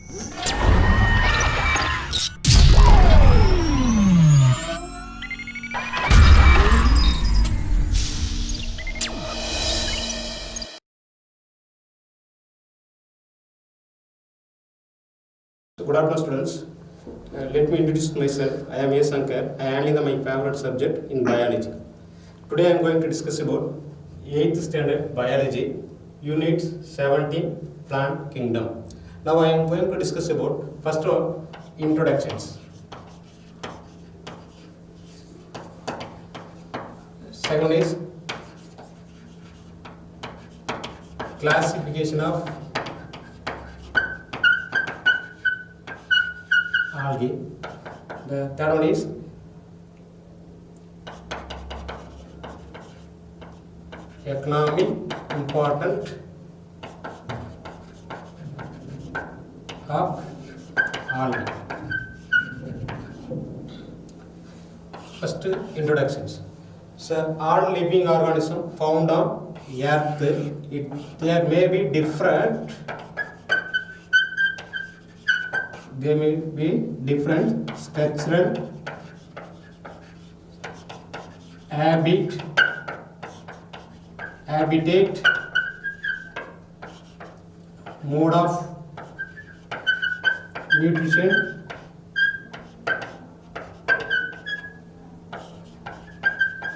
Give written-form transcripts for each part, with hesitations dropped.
Good afternoon, students. Let me introduce myself. I am A. Sankar. I am handling my favorite subject in biology. Today I am going to discuss about 8th standard biology, unit 17, plant kingdom. Now I am going to discuss about first one, introductions. Second is classification of algae. The third one is economic importance of algae. First, introductions. So, all living organisms found on Earth, there may be different. There may be different structural, habitat, mode of nutrition,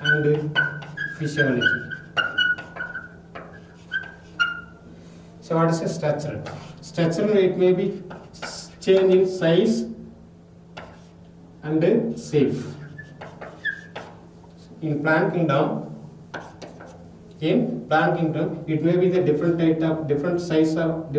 and physiology. So what is a structural? Structural, it may be change in size and shape. In plant kingdom, it may be the different size of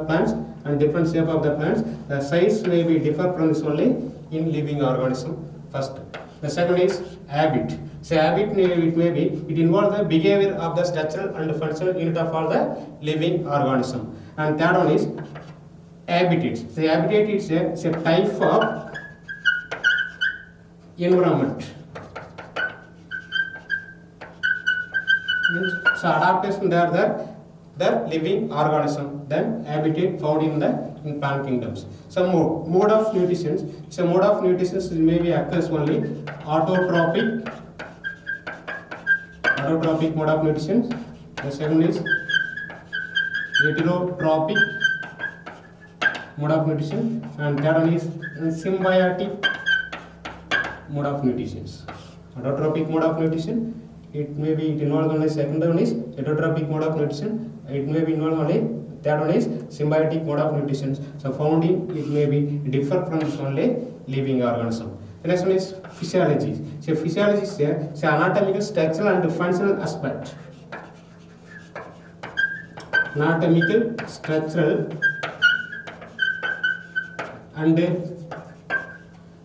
plants and different shape of the plants. The size may be different from this only in living organism. First, the second is habit. So habit it involves the behavior of the structural and functional unit of all the living organism. And third one is habitat. The habitat is a type of environment. So adaptation they are the living organism. Then habitat found in plant kingdoms. So mode of nutrition. So mode of nutrition may be occurs only autotrophic mode of nutrition. The second is heterotrophic mode of nutrition, and third one is symbiotic mode of nutrition. Autotrophic mode of nutrition, it involves only. Second one is heterotrophic mode of nutrition, it may be involved only. Third one is symbiotic mode of nutrition. So found in it may be differ from this only living organism. The next one is physiology. So physiology is anatomical, structural and functional aspect. Anatomical, structural and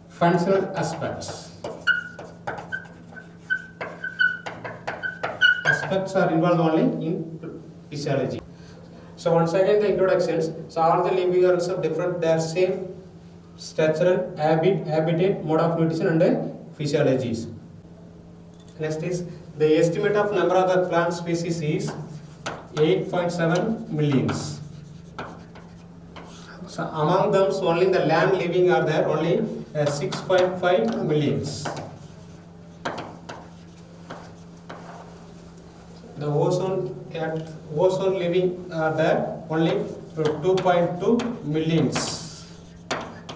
functional aspects. Aspects are involved only in physiology. So once again the introductions. So all the living organisms different, they are same structural, habitat, mode of nutrition and physiologies. Next is the estimate of number of the plant species is 8.7 millions. So among them only the land living are there only 6.5 millions. The ozone living are there only 2.2 millions.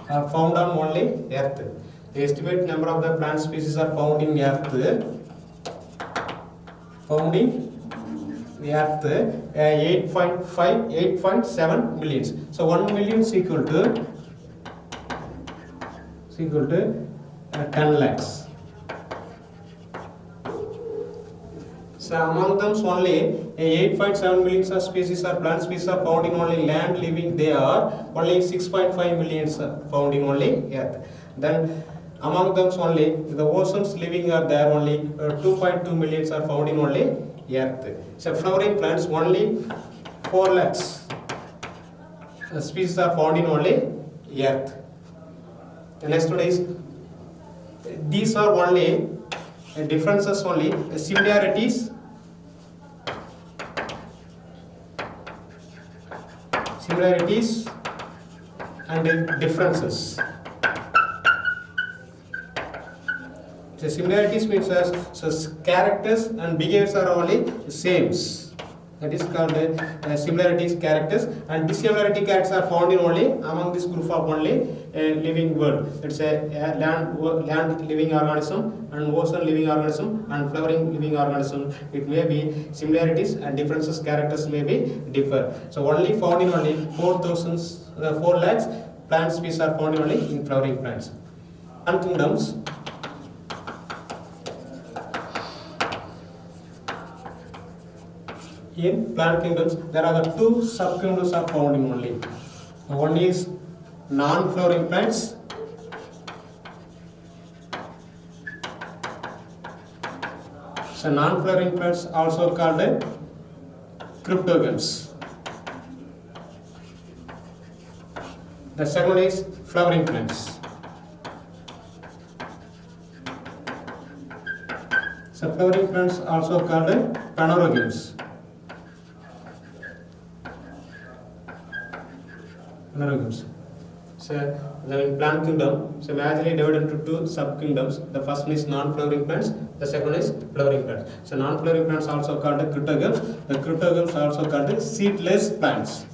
Are found on only Earth. The estimate number of the plant species are found in Earth. 8.7 millions. So 1 million is equal to 10 lakhs. So among them only 8.7 millions of species or plant species are found in only land living. They are only 6.5 millions found in only Earth. Then among them only the oceans living are there only 2.2 millions are found in only Earth. So flowering plants only 4 lakhs species are found in only Earth. The next one is these are only differences only similarities and differences. So similarities means characters and behaviors are only same. That is called similarities characters, and dissimilarity characters are found in only among this group of only living world. It's a land living organism and ocean living organism and flowering living organism. It may be similarities and differences characters may be differ. So only found in only 4 lakhs plant species are found in only in flowering plants. And kingdoms. In plant kingdoms, there are the 2 subkingdoms are found in only. One is non-flowering plants. So non-flowering plants also called cryptogams. The second one is flowering plants. So flowering plants also called phanerogams. So the plant kingdom, so majorly divided into 2 subkingdoms. The first one is non-flowering plants, the second one is flowering plants. So non-flowering plants also called cryptogams. The cryptogams are also called seedless plants.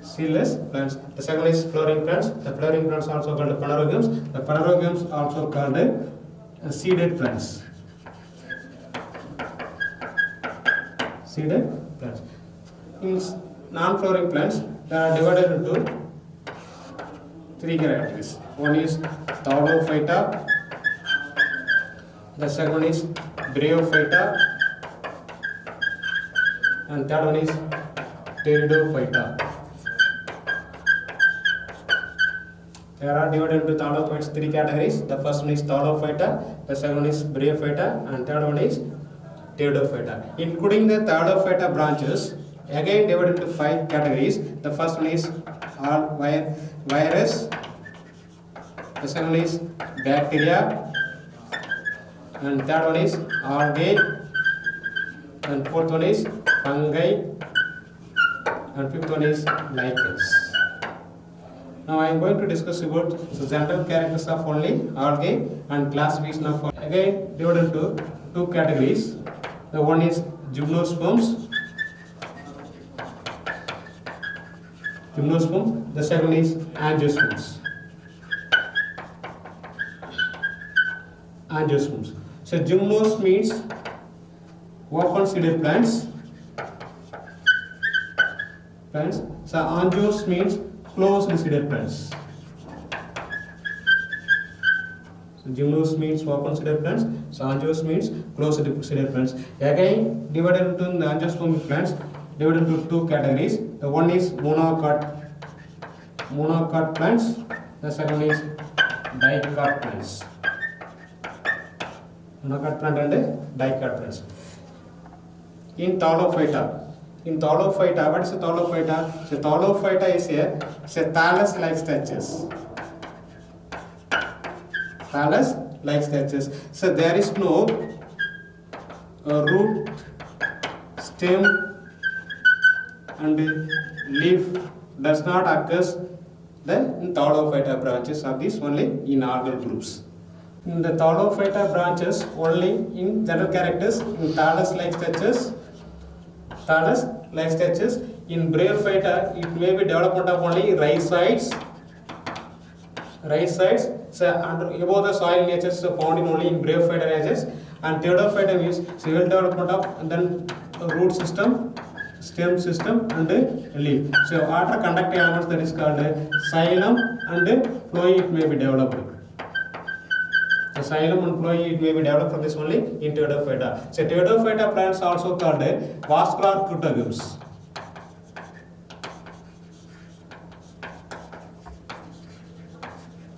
Seedless plants. The second is flowering plants. The flowering plants also called phanerogams. The phanerogams also called seeded plants. Seeded plants. In non-flowering plants, they are divided into 3 categories. One is Thaurophyta, the second one is Bryophyta, and third one is Pteridophyta. They are divided into Thaurophytes 3 categories. The first one is Thaurophyta, the second one is Bryophyta, and third one is Pteridophyta. Including the Thaurophyta branches, again divided into 5 categories. The first one is virus, the second one is bacteria, and third one is algae, and fourth one is fungi, and fifth one is lichens. Now I am going to discuss about the general characters of only algae and classification of again divided into 2 categories. The one is gymnosperms. The second is angiosperms. So gymnos means open seeded plants. So angios means closed seeded plants. So gymnos means open seeded plants. So angios means closed seeded plants. Again divided into the angiospermic plants, divided into 2 categories. The one is monocot plants. The second is dicot plants. Monocot plant and dicot plants. In Thaurophyta, what is a Thaurophyta? So Thaurophyta is a thallus-like structures. Thallus-like structures. So there is no root, stem, and leaf does not occur in Thaurophyta branches of these only in algal groups. In the Thaurophyta branches only in general characters in thallus-like structures. In Bryophyta it may be development of only rhizoids. So above the soil natures found in only in Bryophyta ranges, and Pteridophyta means civil development of and then root system, stem system, and leaf. So water conducting elements, that is called xylem and phloem, it may be developed. The xylem and phloem it may be developed from this only in Pteridophyta. So Pteridophyta plants also called vascular cryptogams.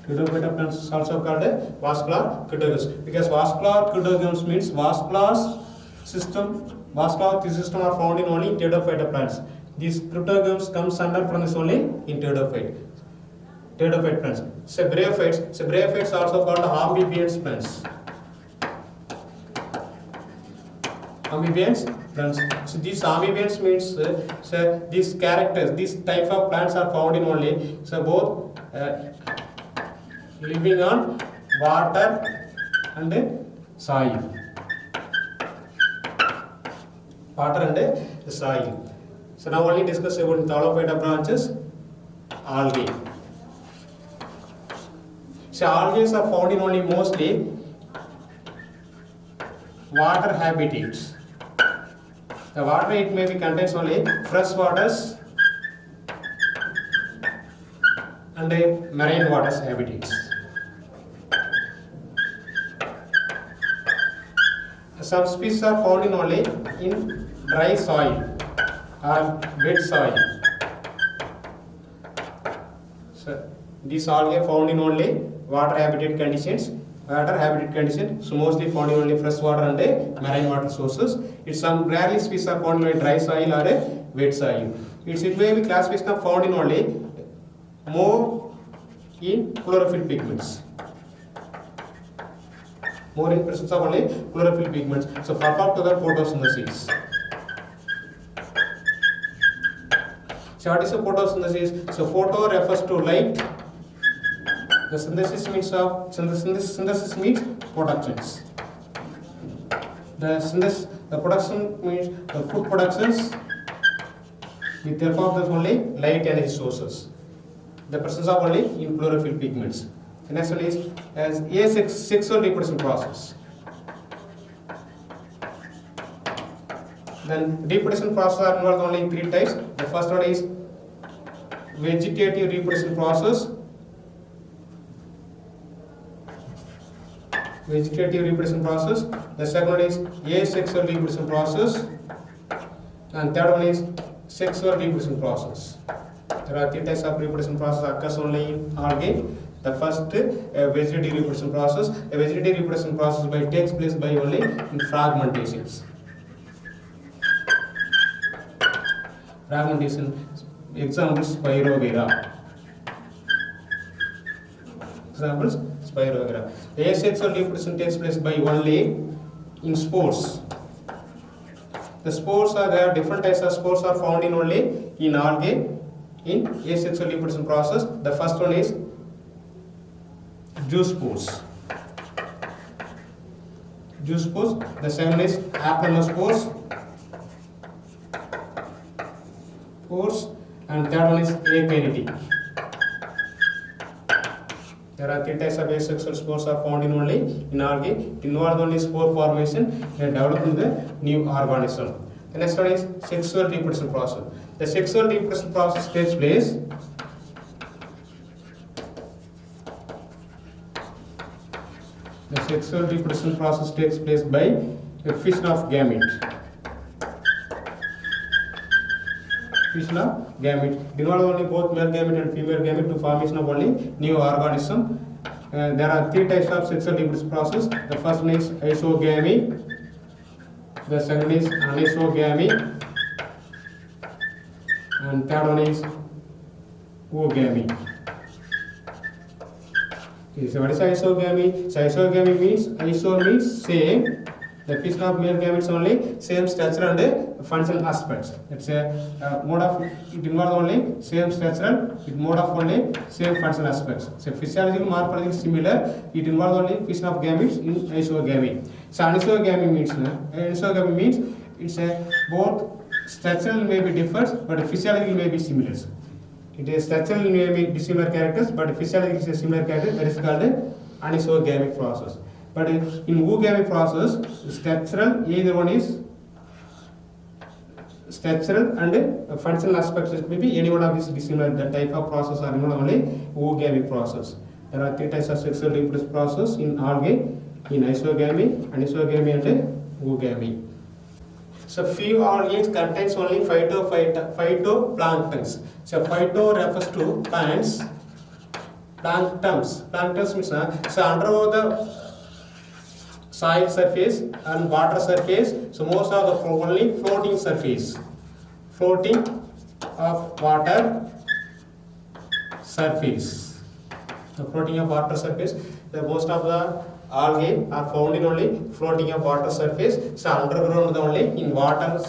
Pteridophyta plants is also called vascular cryptogams, because vascular cryptogams means vascular system are found in only Pteridophyta plants. These cryptogams comes under from this only in Pteridophyte plants. So bryophytes also called amphibians plants. Amphibians plants. So these amphibians means so these characters, these type of plants are found in only so both living on water and soil. Water and soil. So now only discuss about Thalophyta branches, algae. So algae are found in only mostly water habitats. The water it may be contains only fresh waters and marine waters habitats. Some species are found in only in dry soil or wet soil. So these algae found in only water habitat conditions. So mostly found in only fresh water and marine water sources. It's some rarely species are found in dry soil or wet soil. It may be classification found in only more in chlorophyll pigments. More in presence of only chlorophyll pigments. So purport to the photosynthesis. So what is the photosynthesis? So photo refers to light. The synthesis means productions. The production means the food productions with the help of the only light energy sources. The presence of only in chlorophyll pigments. The next one is as asexual reproduction process. Then reproduction process are involved only in three types. The first one is vegetative reproduction process. The second one is asexual reproduction process, and third one is sexual reproduction process. There are three types of reproduction process occurs only in algae. The first vegetative reproduction process. A vegetative reproduction process takes place by only in fragmentations. Examples Spirogyra. The asexual reproduction takes place by only in spores. The spores are there. Different types of spores are found in only in algae in asexual reproduction process. The first one is zoospores. The second is aplonospores. And third one is acarity. There are three types of asexual spores are found in only in algae. It involves only spore formation and developing the new organism. The next one is sexual reproduction process. The sexual reproduction process takes place by a fission of gamete. It involves only both male gamete and female gamete to formation of only new organism. There are three types of sexual reproduction process. The first one is isogamy. The second is anisogamy. And third one is oogamy. Okay, so what is isogamy? So isogamy means same. The fission of male gametes only same structure and functional aspects. It's a mode of it involves only same structure with mode of only same functional aspects. So physiological morphological similar. It involves only fission of gametes in isogamy. So anisogamy means it's a both structural may be differs but physiological may be similar. It is structural may be dissimilar characters but physiological is a similar character. That is called anisogamic process. But in oogamy process, structural either one is structural and functional aspects. Maybe any one of these dissimilar. The type of process are only oogamy process. There are three types of sexual reproduction process in algae, in isogamy, anisogamy, and oogamy. So few algae contains only phytoplanktons. So phyto refers to plants. Planktons means so under the soil surface and water surface. So most of the only floating surface. Floating of water surface. The floating of water surface. The most of the algae are found in only floating of water surface. So underground only in water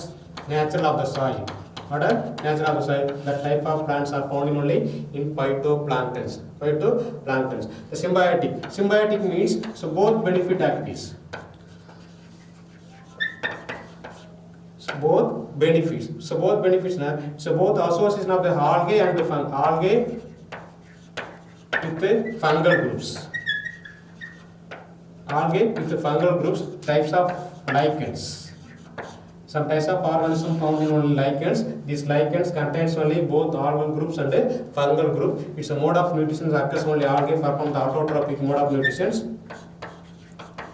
nature of the soil. Water nature of the soil. That type of plants are found in only in phytoplanktons. Phytoplanktons. The symbiotic. Symbiotic means so both benefit activities. Both benefits. So both benefits now. So both association of the algae and the algae with the fungal groups. Algae with the fungal groups, types of lichens. Some types of organisms found in only lichens. These lichens contains only both algal groups and a fungal group. It's a mode of nutrition that occurs only algae perform the autotrophic mode of nutrition.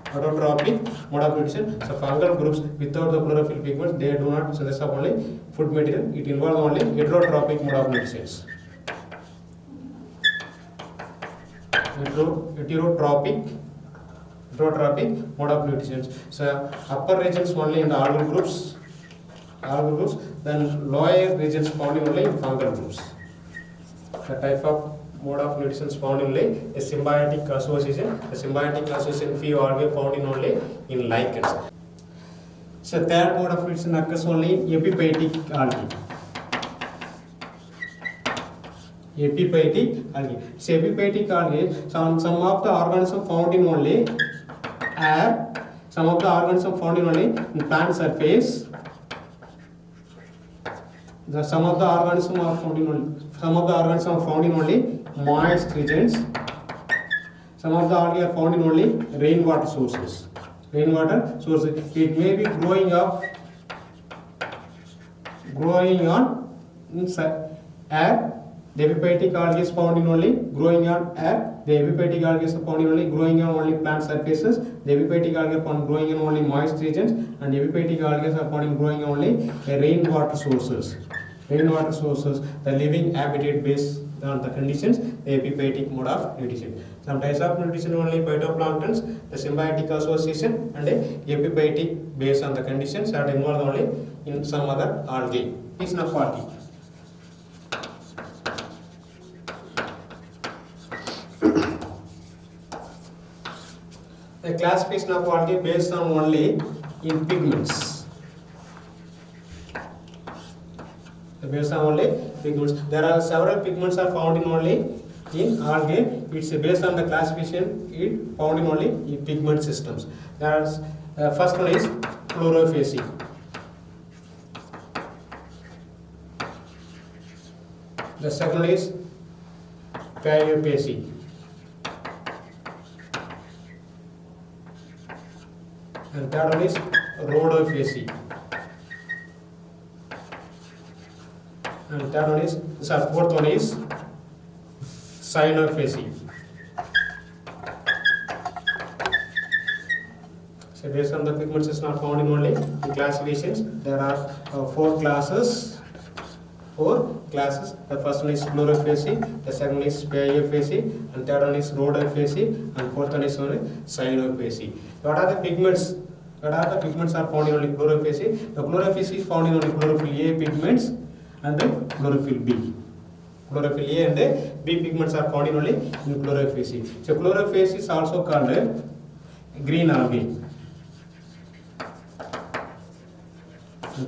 Autotrophic mode of nutrition. So fungal groups without the chlorophyll pigments, they do not synthesize only food material. It involves only heterotrophic mode of nutrition. Heterotrophic mode of nutrition. So upper regions only in the algal groups, then lower regions found in only in fungal groups. The type of mode of nutrition is found in only a symbiotic association. The symbiotic association few algae found in only in lichens. So third mode of nutrition occurs only in epiphytic algae. Epiphytic algae. So epiphytic algae, some of the organisms found in only air, some of the organisms found in only in plant surface. Some of the organisms are found in only moist regions. Some of the algae are found in only rainwater sources. It may be growing on air. The epiphytic algae is found in only growing on air. The epiphytic algae is found in only growing on only plant surfaces. The epiphytic algae are found growing in only moist regions, and the epiphytic algae are found in growing only rainwater sources. The living habitat based on the conditions, the epiphytic mode of nutrition. Some types of nutrition only phytoplanktons, the symbiotic association, and the epiphytic based on the conditions are involved only in some other algae. Is not algae. The classification of algae based on only in pigments. Based on only pigments. There are several pigments are found in only in algae. It's based on the classification. It found in only in pigment systems. There's first one is chlorophaceae. The second is Phaiophaceae. And third one is Rhodophaceae. And third one is, fourth one is Cyanophaceae. So based on the pigments is not found in only in classifications. There are four classes. The first one is Chlorophaceae, the second one is Phaiophaceae, and third one is Rhodophaceae, and fourth one is Cyanophaceae. What are the pigments? Are found in only Chlorophaceae. The Chlorophaceae is found in only chlorophyll A pigments and the chlorophyll B. Chlorophyll A and the B pigments are found in only in Chlorophaceae. So Chlorophaceae is also called green algae.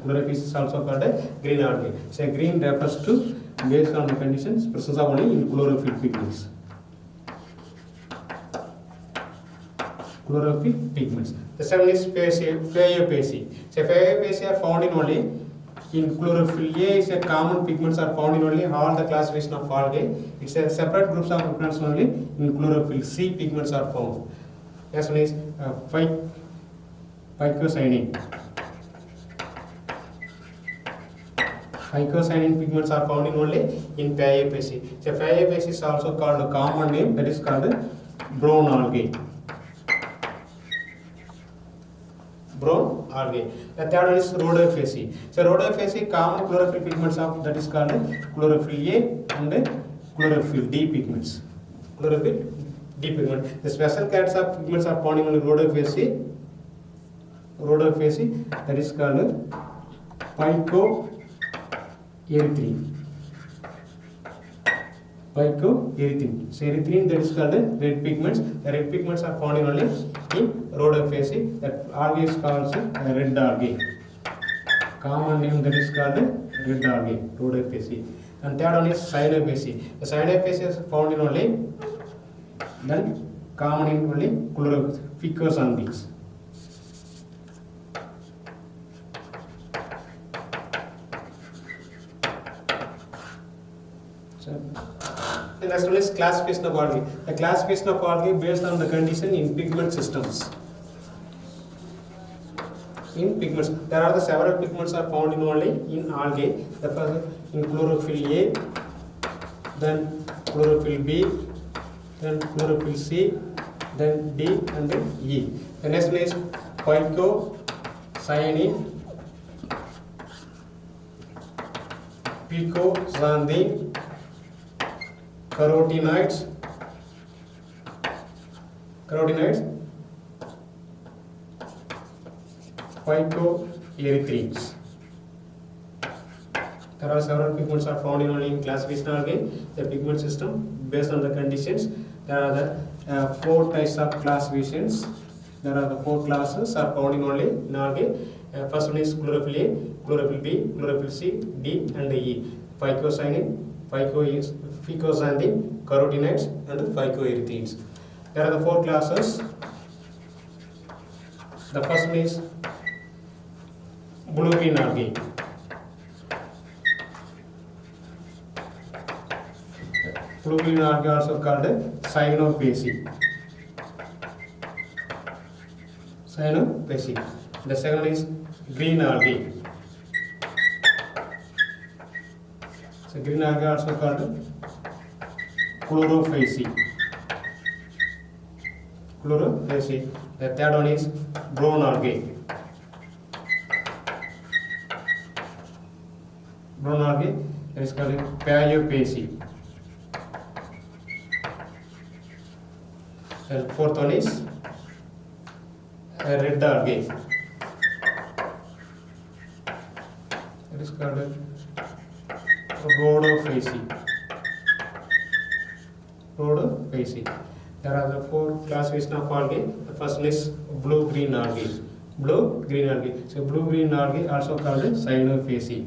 Chlorophaceae is also called green algae. So green refers to based on the conditions presence of only in chlorophyll pigments. Chlorophyll pigments. The second is Phaiophaceae. So Phaiophaceae are found in only in chlorophyll A. Is a common pigments are found in only all the classification of algae. It's a separate groups of pigments only in chlorophyll C pigments are found. Next one is phycocyanin. Phycocyanin pigments are found in only in Phaiophaceae. So Phaiophaceae is also called a common name, that is called brown algae. The third one is Rhodophaceae. So Rhodophaceae common chlorophyll pigments of that is called chlorophyll A and chlorophyll D pigments. Chlorophyll D pigment. The special kinds of pigments are found in Rhodophaceae. That is called phycoerythrin. phycoerythrin. So erythrin, that is called red pigments. The red pigments are found in only in rhodophysi. That algae is called red algae. Common name that is called red algae, rhodophysi. And third one is cyanophysi. The cyanophysi is found in only, then common in only phycoxanthes. The next one is classification of algae. The classification of algae based on the condition in pigment systems. In pigments, there are the several pigments are found in only in algae. The first in chlorophyll A, then chlorophyll B, then chlorophyll C, then D and then E. The next one is phycocyanin, picoxanthin, carotenoids, phycoerythrins. There are several pigments are found in only in classification algae. The pigment system based on the conditions. There are the 4 types of classifications. There are the 4 classes are found in only in algae. First one is chlorophyll A, chlorophyll B, chlorophyll C, D and E. Phycocyanin, phycoxanthin, carotenoids and phycoerythrins. There are the 4 classes. The first one is blue-green algae. Blue-green algae also called cyanophysi. The second one is green algae. So green algae also called chlorophysi. The third one is brown algae. That is called Pyophysi. And fourth one is red algae. That is called Rhodophysi. There are the 4 classifications of algae. The first one is blue-green algae. So blue-green algae also called cyanophysi.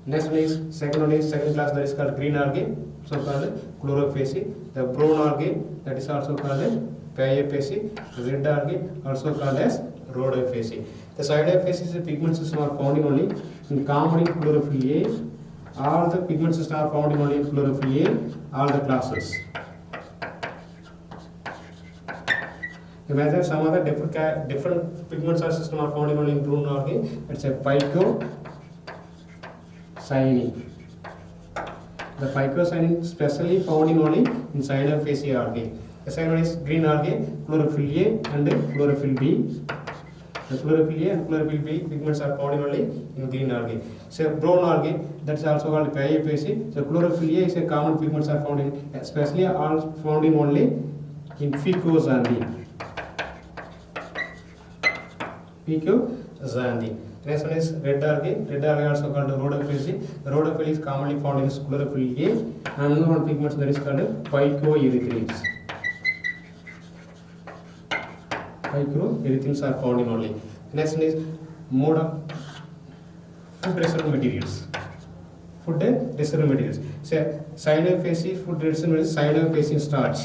Next one is second class, that is called green algae, so called chlorophysi. The brown algae, that is also called Pyophysi. Red algae also called as Rhodophysi. The cyanophysis pigment system are found in only in common in chlorophyll A. All the pigment systems are found in only in chlorophyll A, all the classes. Imagine some other different pigments or system are found in only in brown algae. It's a phycocyanin. The phycocyanin specially found in only in cyanophysi algae. The second one is green algae, chlorophyll A and chlorophyll B. The chlorophyll A and chlorophyll B pigments are found in only in green algae. So brown algae, that's also called Pyophysi. So chlorophyll A is a common pigments are found in, especially all found in only in phycoxanthin. Next one is red algae. Red algae also called Rhodophysi. The Rhodophysi is commonly found in chlorophyll A. And another one pigment that is called phycoerythrins. Phycoerythrins are found in only. Next one is mode of food reserve materials. So cyanophysi food reserve materials, cyanophysin starch.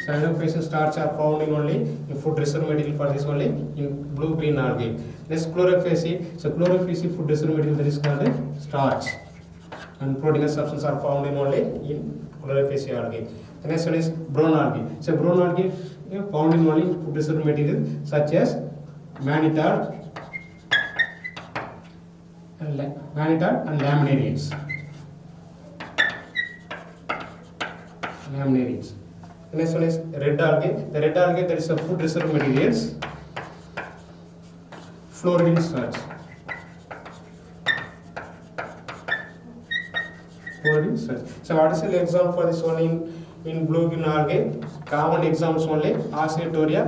Cyanophysin starch are found in only in food reserve material for this only in blue-green algae. Next chlorophysi. So chlorophysi food reserve material that is called starch. And proteinous substances are found in only in chlorophysi algae. The next one is brown algae. So brown algae found in only food reserve material such as mannitol and laminarians. The next one is red algae. The red algae, that is a food reserve materials, fluorine starch. So what is the example for this one in blue-green algae? Common examples only Acidoria,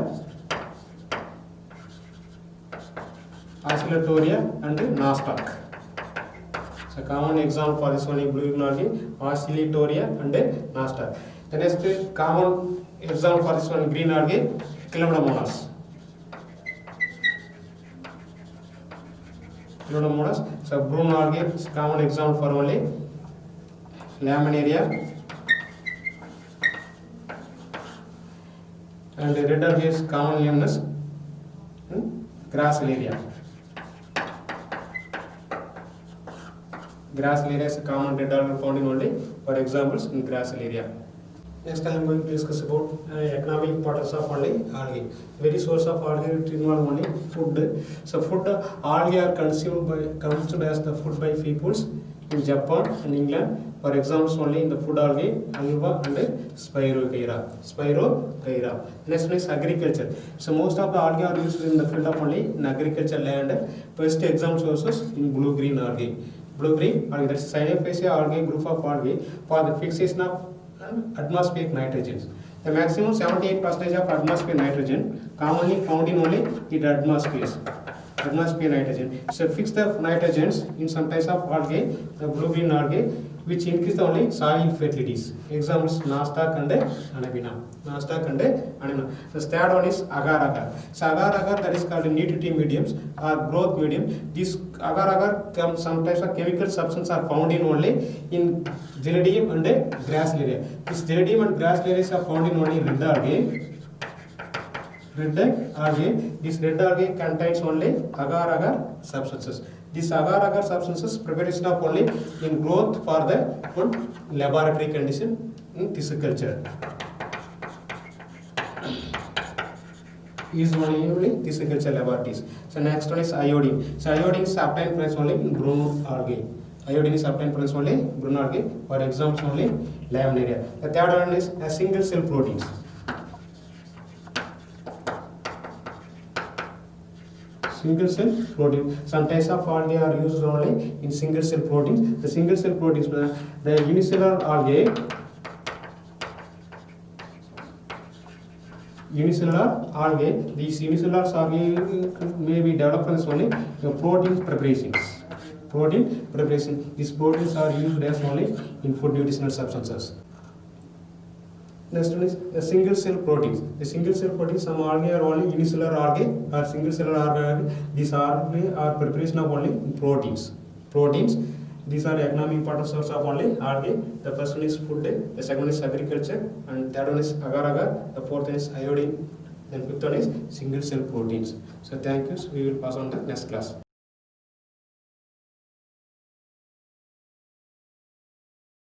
oscillatoria and nostoc. So common example for this one is blue green algae, oscillatoria and nostoc. The next common example for this one green algae, Chlamydomonas. Chlamydomonas. So brune algae is common example for only Laminaria. And the red algae is common named as Gracilaria. Gracilaria is a common red algae found in only, for examples, in Gracilaria. Next I am going to discuss about economic importance of only algae. Very source of algae involve only food. So food algae are consumed as the food by peoples in Japan and England. For examples only in the food algae, alga and Spirochaera. Next one is agriculture. So most of the algae are used in the field of only in agriculture land. First example sources in blue-green algae. Blue-green algae, that's Cyanophaceae algae group of algae for the fixation of atmospheric nitrogen. The maximum 78% of atmospheric nitrogen commonly found in only in atmosphere nitrogen. So fix the nitrogens in some types of algae, the blue-green algae, which increase only soil fertilities. Examples nostoc and Anabaena. Nostoc and Anabaena. The third one is agar-agar. So agar-agar, that is called nutritive mediums or growth medium. These agar-agar, some types of chemical substances are found in only in Gelidium and Gracilaria. This Gelidium and Gracilaria are found in only red algae. This red algae contains only agar-agar substances. These agar-agar substances preparation of only in growth for the laboratory condition in tissue culture. Is only tissue culture laboratories. So next one is iodine. So iodine is obtained from only in brune algae. Iodine is obtained from only brune algae. For example, only Laminaria. The third one is a single cell proteins. Single cell protein. Some types of algae are used only in single cell proteins. The single cell proteins, the unicellular algae, these unicellular algae may be developed as only the protein preparations. These proteins are used as only in food nutritional substances. Next one is the single cell proteins. The single cell proteins, some algae are only unicellular algae or single cellular algae. These algae are preparation of only proteins. These are economic important source of only algae. The first one is food, the second one is agriculture, and third one is agar-agar, the fourth one is iodine, then fifth one is single cell proteins. So thank you. So we will pass on the next class.